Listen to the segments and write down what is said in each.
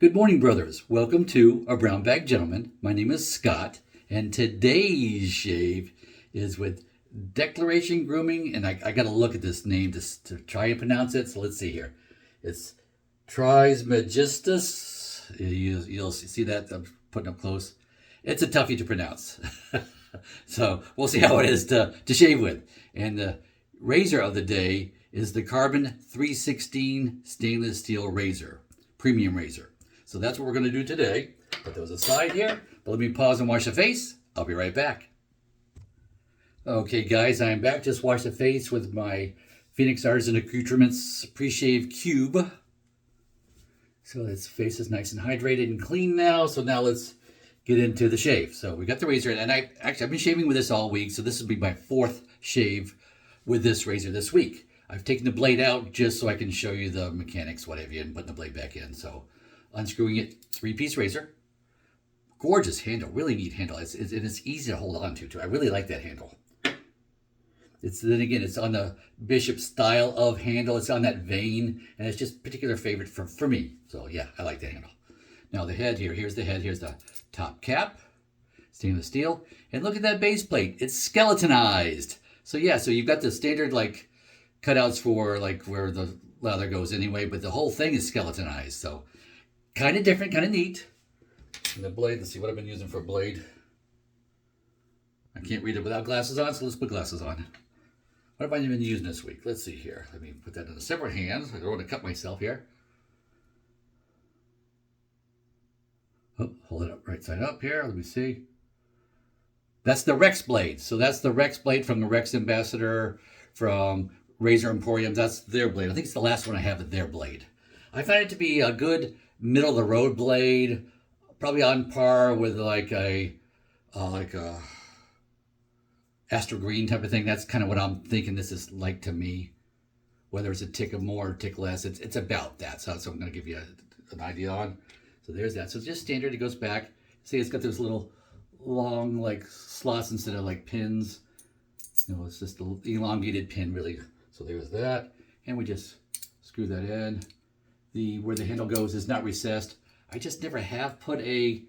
Good morning, brothers. Welcome to A Brown Bag Gentleman. My name is Scott, and today's shave is with Declaration Grooming, and I got to look at this name to try and pronounce it, so let's see here. It's Trismegistus. You'll see that. I'm putting up close. It's a toughie to pronounce. So we'll see how it is to shave with. And the razor of the day is the Carbon 316 stainless steel razor, premium razor. So that's what we're going to do today. Put those aside here, but let me pause and wash the face. I'll be right back. Okay, guys, I'm back. Just washed the face with my Phoenix Artisan Accoutrements Preshave Cube. So its face is nice and hydrated and clean now. So now let's get into the shave. So we got the razor, and I've been shaving with this all week. So this will be my fourth shave with this razor this week. I've taken the blade out just so I can show you the mechanics, what have you, and putting the blade back in. So unscrewing it, 3-piece razor. Gorgeous handle, really neat handle. It's easy to hold on to too. I really like that handle. It's on the Bishop style of handle. It's on that vein, and it's just a particular favorite for me. So yeah, I like the handle. Now the head here, here's the head, here's the top cap, stainless steel. And look at that base plate, it's skeletonized. So yeah, so you've got the standard like cutouts for like where the leather goes anyway, but the whole thing is skeletonized. So kind of different, kind of neat. And the blade, let's see what I've been using for a blade. I can't read it without glasses on, so let's put glasses on. What have I been using this week? Let's see here. Let me put that in a separate hand. I don't want to cut myself here. Oh, hold it up right side up here. Let me see. That's the Rex blade. So that's the Rex blade from the Rex Ambassador from Razor Emporium. That's their blade. I think it's the last one I have of their blade. I find it to be a good middle of the road blade, probably on par with like a Astro Green type of thing. That's kind of what I'm thinking this is like to me. Whether it's a tick more or a tick less, it's about that. So I'm going to give you an idea on. So there's that. So it's just standard. It goes back. See, it's got those little long like slots instead of like pins. You know, it's just an elongated pin really. So there's that. And we just screw that in. Where the handle goes is not recessed. I just never have put a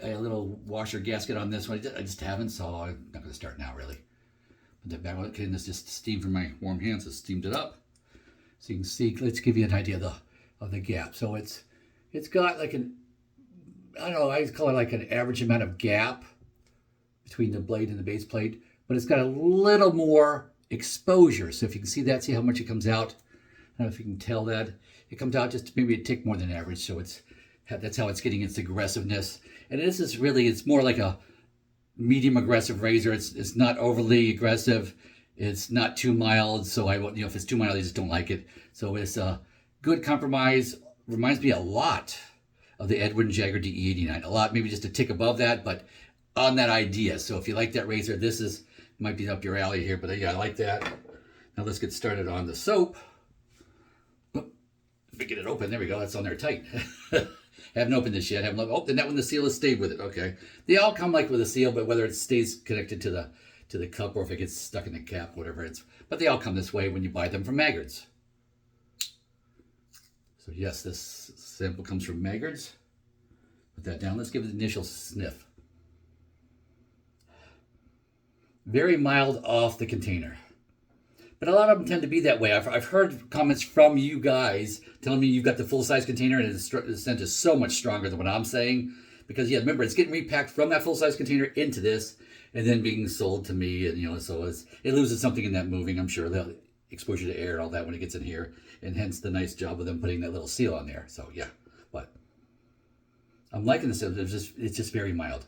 little washer gasket on this one. I just haven't, so I'm not going to start now really. Put that back on. Okay, and this just steam from my warm hands. It's steamed it up. So you can see, let's give you an idea of the gap. So it's got like I don't know, I call it like an average amount of gap between the blade and the base plate, but it's got a little more exposure. So if you can see that, see how much it comes out. I don't know if you can tell that. It comes out just maybe a tick more than average, so that's how it's getting its aggressiveness. And this is really, it's more like a medium aggressive razor. It's not overly aggressive. It's not too mild, so if it's too mild, I just don't like it. So it's a good compromise. Reminds me a lot of the Edwin Jagger DE89. A lot, maybe just a tick above that, but on that idea. So if you like that razor, this might be up your alley here, but yeah, I like that. Now let's get started on the soap. If we get it open, there we go. That's on there tight. Haven't opened this yet. Oh, and that one, the seal has stayed with it. Okay. They all come like with a seal, but whether it stays connected to the cup or if it gets stuck in the cap, whatever but they all come this way when you buy them from Maggards. So yes, this sample comes from Maggards. Put that down. Let's give it an initial sniff. Very mild off the container. But a lot of them tend to be that way. I've heard comments from you guys telling me you've got the full-size container and the scent is so much stronger than what I'm saying. Because, yeah, remember, it's getting repacked from that full-size container into this and then being sold to me. And, so it loses something in that moving, I'm sure. The exposure to air and all that when it gets in here. And hence the nice job of them putting that little seal on there. So, yeah. But I'm liking this. It's just very mild.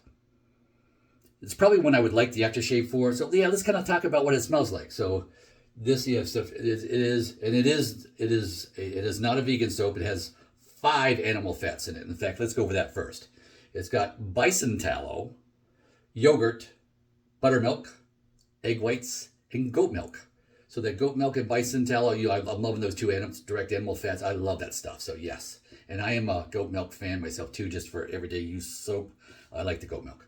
It's probably one I would like the aftershave for. So, yeah, let's kind of talk about what it smells like. So this stuff it is not a vegan soap. It has 5 animal fats in it. In fact, let's go over that first. It's got bison tallow, yogurt, buttermilk, egg whites, and goat milk. So that goat milk and bison tallow, I'm loving those two direct animal fats. I love that stuff. So yes, and I am a goat milk fan myself too, just for everyday use soap. I like the goat milk.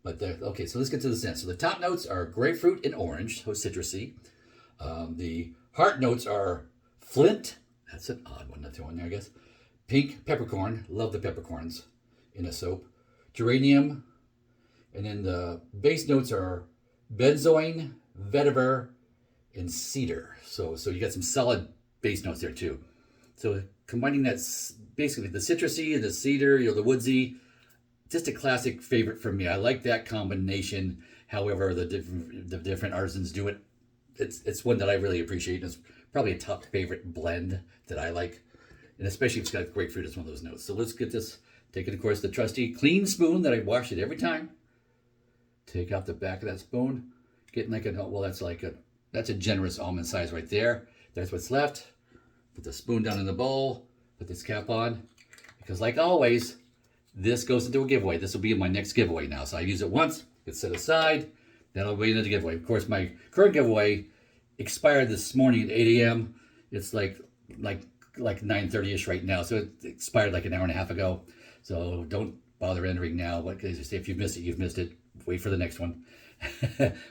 But okay, so let's get to the scent. So the top notes are grapefruit and orange, so citrusy. The heart notes are flint. That's an odd one to throw in there, I guess. Pink peppercorn, love the peppercorns in a soap. Geranium, and then the base notes are benzoin, vetiver, and cedar. So you got some solid base notes there too. So combining that, basically the citrusy and the cedar, the woodsy, just a classic favorite for me. I like that combination. However, the different artisans do it. It's one that I really appreciate. It's probably a top favorite blend that I like, and especially if it's got grapefruit as one of those notes. So let's get this. Taking, of course, the trusty clean spoon that I wash it every time. Take out the back of that spoon. Getting like that's a generous almond size right there. That's what's left. Put the spoon down in the bowl. Put this cap on, because like always, this goes into a giveaway. This will be my next giveaway now. So I use it once, it's set aside, then I'll wait another giveaway. Of course, my current giveaway expired this morning at 8 a.m. It's like 9:30ish right now. So it expired like an hour and a half ago. So don't bother entering now. Because if you've missed it, you've missed it. Wait for the next one.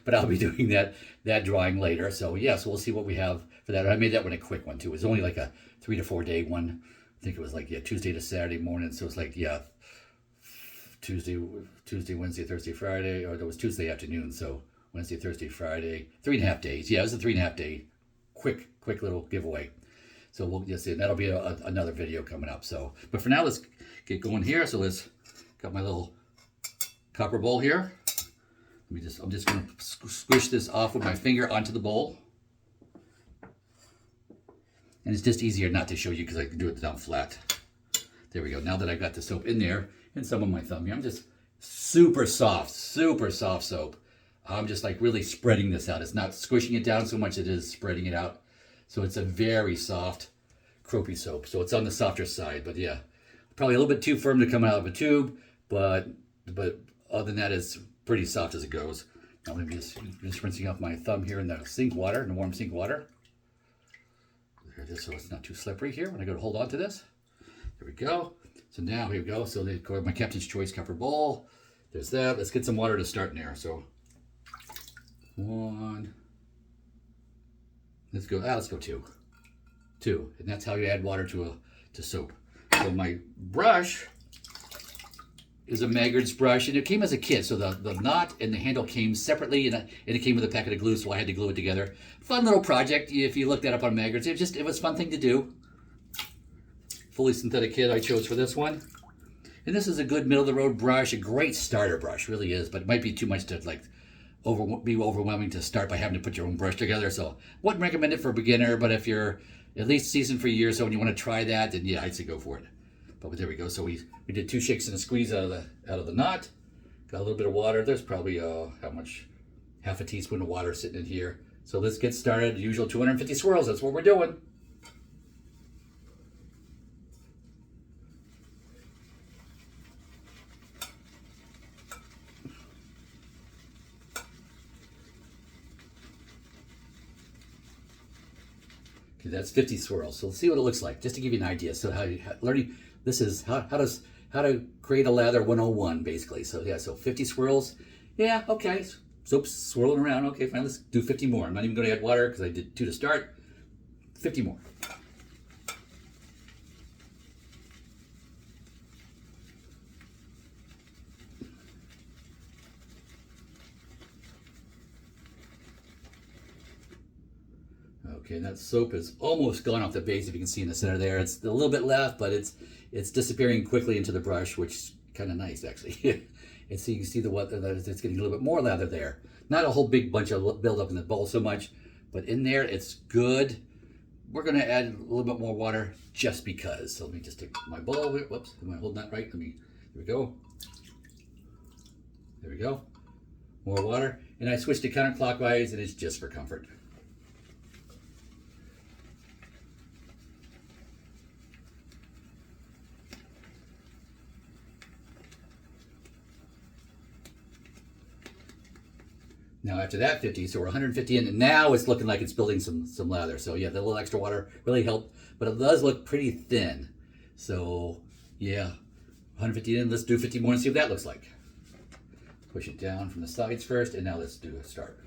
But I'll be doing that drawing later. So yeah, so we'll see what we have for that. I made that one a quick one too. It was only like a 3 to 4 day one. I think it was like Tuesday to Saturday morning. So it's like Tuesday, Wednesday, Thursday, Friday, or it was Tuesday afternoon. So Wednesday, Thursday, Friday, 3.5 days. Yeah, it was a 3.5 day quick little giveaway. So we'll just see. That'll be another video coming up. So, but for now, let's get going here. So got my little copper bowl here. I'm just going to squish this off with my finger onto the bowl. And it's just easier not to show you because I can do it down flat. There we go. Now that I got the soap in there and some of my thumb here, I'm just super soft soap. I'm just like really spreading this out. It's not squishing it down so much, it is spreading it out. So it's a very soft, croupy soap. So it's on the softer side, but yeah, probably a little bit too firm to come out of a tube, but other than that, it's pretty soft as it goes. Now let me just rinsing off my thumb here in the sink water, in the warm sink water. There it is, so it's not too slippery here when I go to hold on to this. There we go. So now here we go. So they go my Captain's Choice copper bowl. There's that. Let's get some water to start in there. So one. Let's go two. And that's how you add water to soap. So my brush is a Maggards brush, and it came as a kit. So the knot and the handle came separately, and it came with a packet of glue, so I had to glue it together. Fun little project. If you look that up on Maggards, it was a fun thing to do. Fully synthetic kit I chose for this one. And this is a good middle of the road brush, a great starter brush, really is, but it might be too much to be overwhelming to start by having to put your own brush together. So wouldn't recommend it for a beginner, but if you're at least seasoned for a year or so and you want to try that, then yeah, I'd say go for it. But there we go. So we did 2 shakes and a squeeze out of the knot. Got a little bit of water. There's probably how much? Half a teaspoon of water sitting in here. So let's get started. Usual 250 swirls. That's what we're doing. Okay, that's 50 swirls. So let's see what it looks like, just to give you an idea. So learning this is how to create a lather 101 basically. So yeah, so 50 swirls. Yeah, okay. Soap's swirling around. Okay, fine. Let's do 50 more. I'm not even going to add water because I did 2 to start. 50 more. Okay, and that soap is almost gone off the base. If you can see in the center there, it's a little bit left, but it's disappearing quickly into the brush, which is kind of nice actually. And so you can see it's getting a little bit more lather there. Not a whole big bunch of buildup in the bowl so much, but in there it's good. We're going to add a little bit more water just because. So let me just take my bowl. Whoops, am I holding that right? There we go. There we go. More water, and I switched to counterclockwise, and it's just for comfort. Now after that 50, so we're 150 in, and now it's looking like it's building some lather. So yeah, the little extra water really helped, but it does look pretty thin. So yeah, 150 in, let's do 50 more and see what that looks like. Push it down from the sides first, and now let's do a start.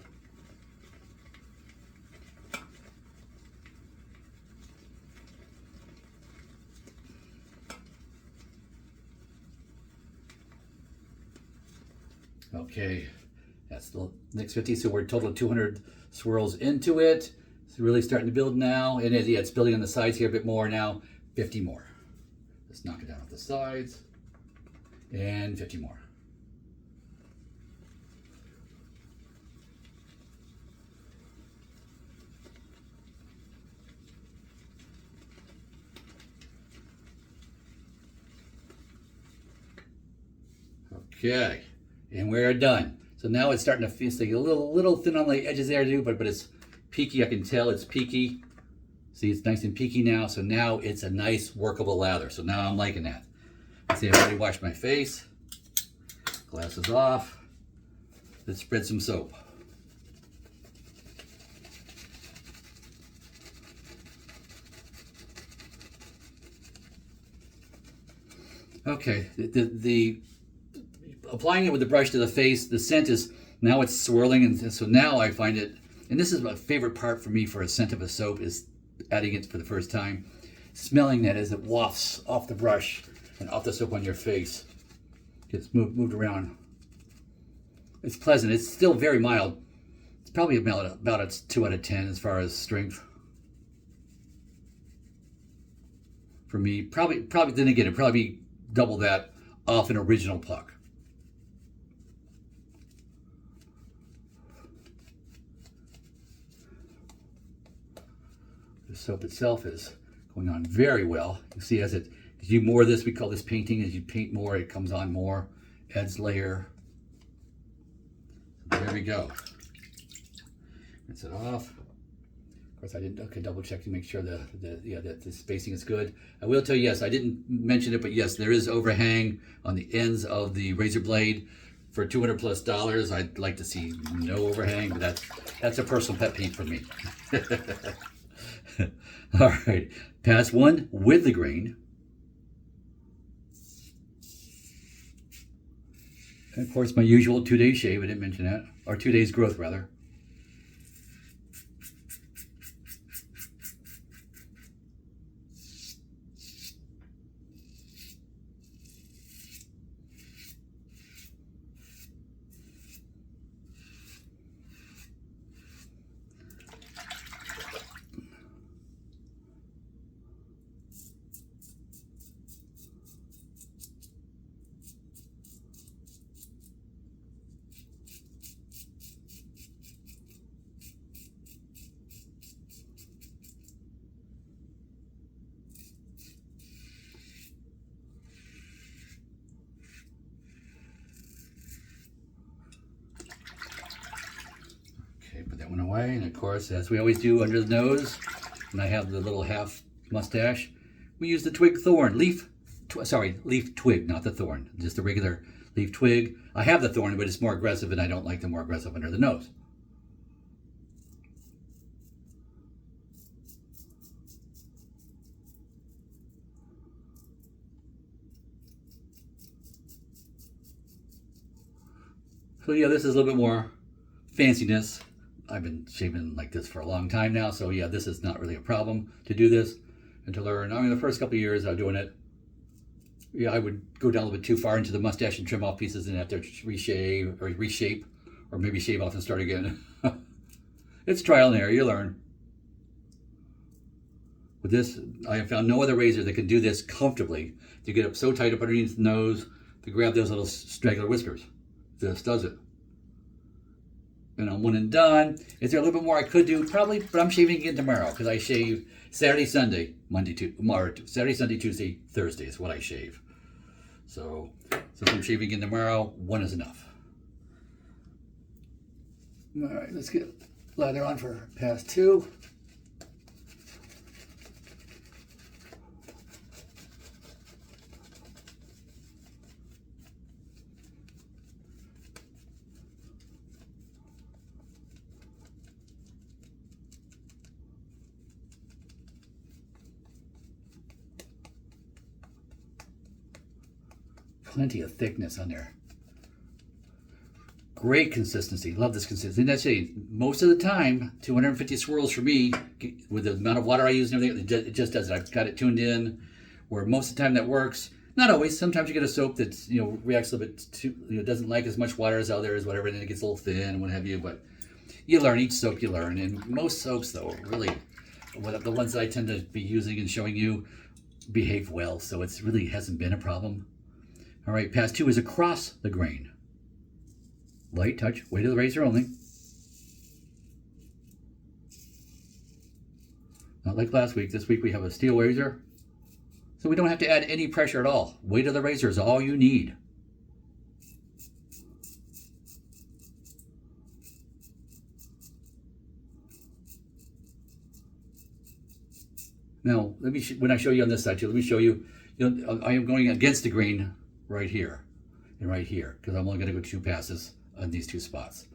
Okay, that's the next 50. So we're total 200 swirls into it. It's really starting to build now. And yeah, it's building on the sides here a bit more now. 50 more. Let's knock it down off the sides. And 50 more. Okay, and we're done. So now it's starting to feel like a little thin on the edges there too, but it's peaky. I can tell it's peaky. See, it's nice and peaky now. So now it's a nice workable lather. So now I'm liking that. See, I've already washed my face. Glasses off. Let's spread some soap. Okay, the applying it with the brush to the face, the scent is, now it's swirling, and so now I find it, and this is my favorite part for me for a scent of a soap, is adding it for the first time, smelling that as it wafts off the brush and off the soap on your face. Gets moved around. It's pleasant. It's still very mild. It's probably about a 2 out of 10 as far as strength. For me, probably then again, it'd probably be double that off an original puck. The soap itself is going on very well. You see, as you do more of this, we call this painting. As you paint more, it comes on more, adds layer. So there we go. Rinse it off. Of course, I didn't. Okay, double check to make sure that the spacing is good. I will tell you, yes, I didn't mention it, but yes, there is overhang on the ends of the razor blade. For $200+, I'd like to see no overhang, but that's a personal pet peeve for me. All right, pass 1 with the grain. And of course, my usual 2-day shave. I didn't mention that, or 2 days growth rather. Put that one away, and of course, as we always do under the nose, and I have the little half mustache, we use the twig thorn, leaf twig, not the thorn, just the regular leaf twig. I have the thorn, but it's more aggressive, and I don't like the more aggressive under the nose. So yeah, this is a little bit more fanciness. I've been shaving like this for a long time now, so yeah, this is not really a problem to do this and to learn. I mean, the first couple of years I was doing it, yeah, I would go down a little bit too far into the mustache and trim off pieces and have to reshape, or maybe shave off and start again. It's trial and error, you learn. With this, I have found no other razor that can do this comfortably, to get up so tight up underneath the nose to grab those little straggler whiskers. This does it. And I'm one and done. Is there a little bit more I could do? Probably, but I'm shaving again tomorrow because I shave Saturday, Sunday, Saturday, Sunday, Tuesday, Thursday is what I shave. So since I'm shaving again tomorrow, 1 is enough. All right, let's get lather on for pass 2. Plenty of thickness on there. Great consistency. Love this consistency. And that's it. Most of the time, 250 swirls for me, with the amount of water I use and everything, it just does it. I've got it tuned in where most of the time that works. Not always. Sometimes you get a soap that's, reacts a little bit too, doesn't like as much water as others, whatever, and then it gets a little thin and what have you. But you learn, each soap you learn. And most soaps, though, really, the ones that I tend to be using and showing you behave well. So it's really hasn't been a problem. All right, pass 2 is across the grain. Light touch, weight of the razor only. Not like last week. This week we have a steel razor. So we don't have to add any pressure at all. Weight of the razor is all you need. Now, when I show you on this side too, let me show you, I am going against the grain right here and right here, because I'm only going to go 2 passes on these 2 spots.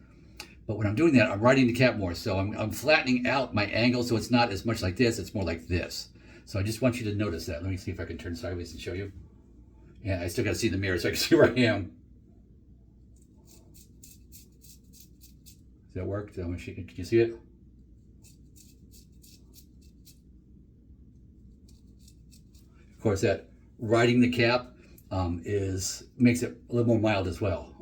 But when I'm doing that, I'm riding the cap more. So I'm flattening out my angle so it's not as much like this, it's more like this. So I just want you to notice that. Let me see if I can turn sideways and show you. Yeah, I still got to see the mirror so I can see where I am. Does that work? Can you see it? Of course, that riding the cap makes it a little more mild as well.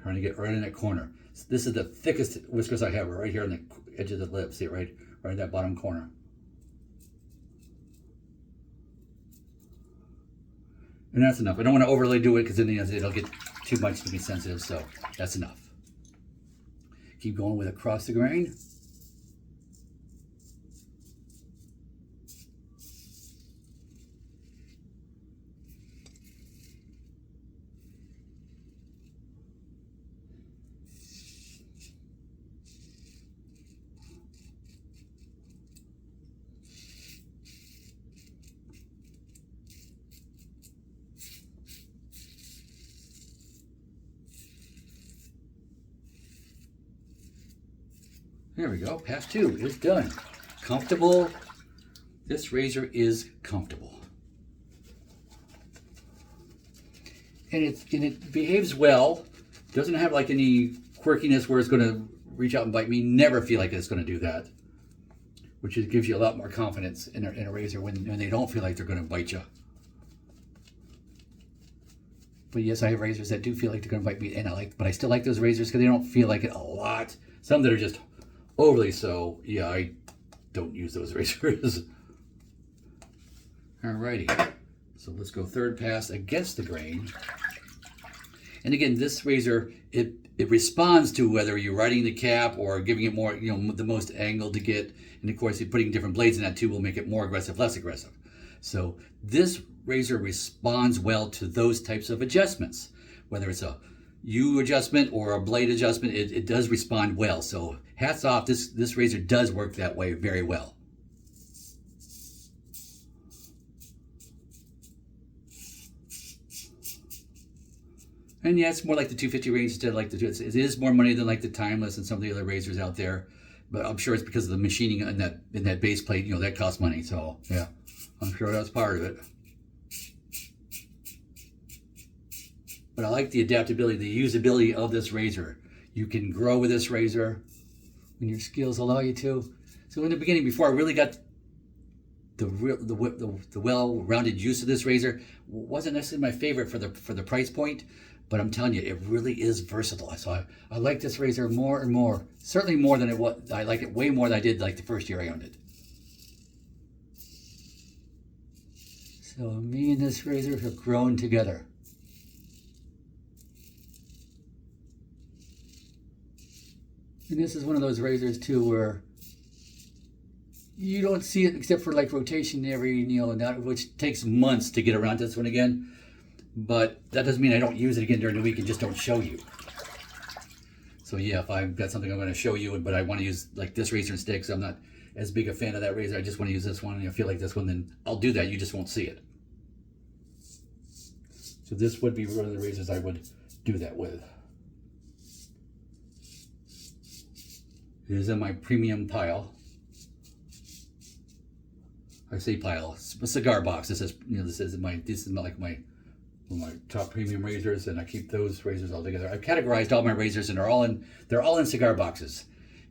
Trying to get right in that corner. So this is the thickest whiskers I have, right here on the edge of the lip. See it right in that bottom corner. And that's enough. I don't want to overly do it because then it'll get too much to be sensitive, so that's enough. Keep going with across the grain. There we go. Pass 2 is done. Comfortable. This razor is comfortable. And it behaves well. Doesn't have like any quirkiness where it's going to reach out and bite me. Never feel like it's going to do that. Which gives you a lot more confidence in a razor when they don't feel like they're going to bite you. But yes, I have razors that do feel like they're going to bite me, but I still like those razors because they don't feel like it a lot. Some that are just overly so, yeah, I don't use those razors. Alrighty, so let's go 3rd pass against the grain. And again, this razor, it responds to whether you're riding the cap or giving it more, the most angle to get. And of course, putting different blades in that too will make it more aggressive, less aggressive. So this razor responds well to those types of adjustments, whether it's a U adjustment or a blade adjustment, it does respond well. So hats off, this razor does work that way very well. And yeah, it's more like the 250 range instead of like it is more money than like the Timeless and some of the other razors out there. But I'm sure it's because of the machining in that base plate, that costs money. So yeah, I'm sure that's part of it. But I like the adaptability, the usability of this razor. You can grow with this razor when your skills allow you to. So in the beginning, before I really got the well-rounded use of this razor, wasn't necessarily my favorite for the price point. But I'm telling you, it really is versatile. So I like this razor more and more. Certainly more than I like it way more than I did like the first year I owned it. So me and this razor have grown together. And this is one of those razors too where you don't see it except for like rotation every, which takes months to get around this one again. But that doesn't mean I don't use it again during the week and just don't show you. So yeah, if I've got something I'm going to show you, but I want to use like this razor instead because I'm not as big a fan of that razor, I just want to use this one and I feel like this one, then I'll do that. You just won't see it. So this would be one of the razors I would do that with. It is in my premium pile. I say pile, a cigar box. This is like my top premium razors, and I keep those razors all together. I've categorized all my razors, and they're all in cigar boxes.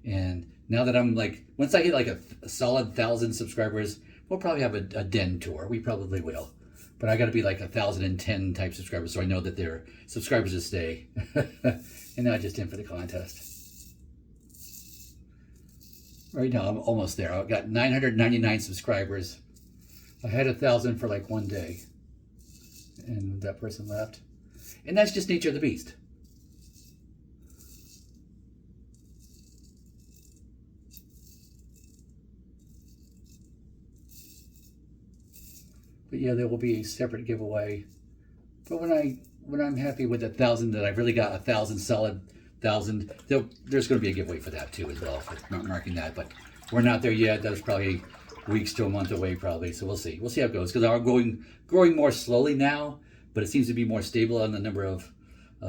And now that I'm like, once I hit like a solid 1,000 subscribers, We'll probably have a den tour. We probably will. But I got to be like 1,010 type subscribers so I know that they're subscribers to stay. And not just in for the contest. Right now, I'm almost there. I've got 999 subscribers. I had 1,000 for like one day. And that person left. And that's just nature of the beast. But yeah, there will be a separate giveaway. But when I'm happy with 1,000, that I've really got 1,000 solid 1,000, there's going to be a giveaway for that too as well. For not marking that, but we're not there yet. That's probably weeks to a month away, probably. So we'll see. We'll see how it goes because I'm growing more slowly now, but it seems to be more stable on the number of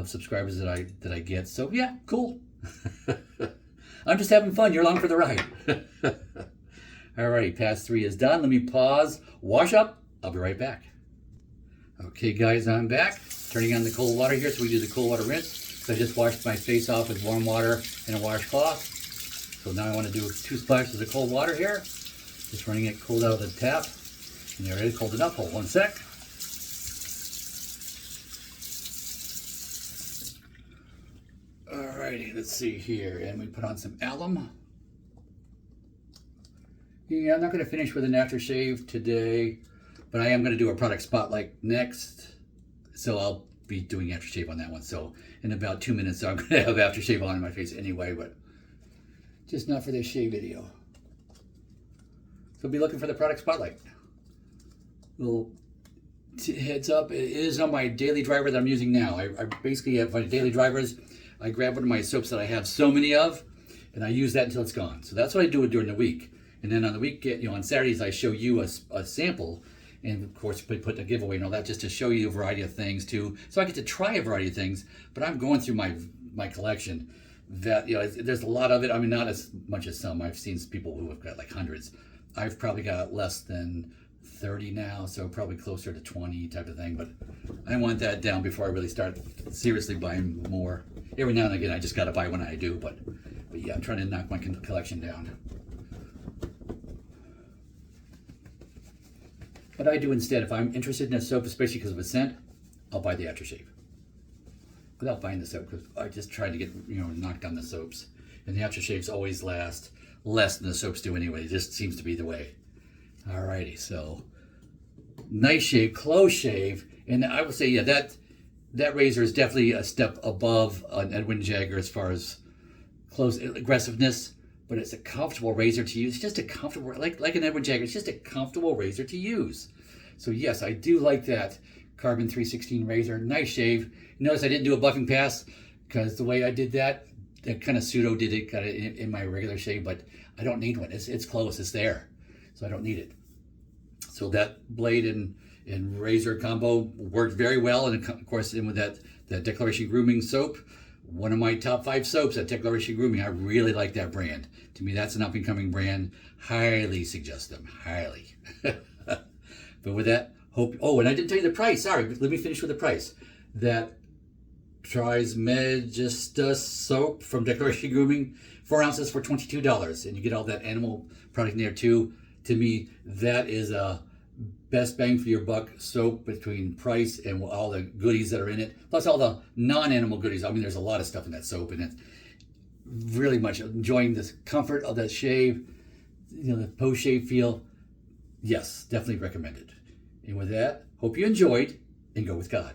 subscribers that I get. So yeah, cool. I'm just having fun. You're along for the ride. Alrighty, pass 3 is done. Let me pause, wash up. I'll be right back. Okay guys, I'm back. Turning on the cold water here so we do the cold water rinse. So I just washed my face off with warm water and a washcloth. So now I want to do 2 splashes of cold water here. Just running it cold out of the tap. And there it is, cold enough. Hold 1 sec. Alrighty, let's see here. And we put on some alum. Yeah, I'm not going to finish with an aftershave today, but I am going to do a product spotlight next. So I'll be doing aftershave on that one. So in about 2 minutes, I'm going to have aftershave on in my face anyway, but just not for this shave video. So be looking for the product spotlight. Little heads up, it is on my daily driver that I'm using now. I basically have my daily drivers. I grab one of my soaps that I have so many of, and I use that until it's gone. So that's what I do during the week. And then on the week, on Saturdays, I show you a sample. And of course, we put the giveaway and all that just to show you a variety of things too. So I get to try a variety of things, but I'm going through my collection that, there's a lot of it. I mean, not as much as some. I've seen people who have got like hundreds. I've probably got less than 30 now, so probably closer to 20 type of thing. But I want that down before I really start seriously buying more. Every now and again, I just got to buy when I do, but yeah, I'm trying to knock my collection down. What I do instead, if I'm interested in a soap, especially because of a scent, I'll buy the aftershave. Without buying the soap, because I just try to get, knock down the soaps. And the aftershaves always last less than the soaps do anyway. It just seems to be the way. Alrighty, so nice shave, close shave. And I would say, yeah, that razor is definitely a step above an Edwin Jagger as far as close aggressiveness. But it's a comfortable razor to use. It's just a comfortable, like an Edwin Jagger, it's just a comfortable razor to use. So yes, I do like that Carbon 316 razor. Nice shave. Notice I didn't do a buffing pass because the way I did that kind of pseudo did it kind of in my regular shave, but I don't need one. It's close, it's there. So I don't need it. So that blade and razor combo worked very well. And of course, in with that Declaration Grooming soap, one of my top 5 soaps at Declaration Grooming. I really like that brand. To me, that's an up-and-coming brand. Highly suggest them. Highly. But with that, and I didn't tell you the price. Sorry, let me finish with the price. That Trismegistus soap from Declaration Grooming, 4 ounces for $22. And you get all that animal product in there too. To me, that is a best bang for your buck soap between price and all the goodies that are in it, plus all the non-animal goodies. I mean, there's a lot of stuff in that soap, and it's really much enjoying the comfort of that shave, the post-shave feel. Yes, definitely recommended. And with that, hope you enjoyed, and go with God.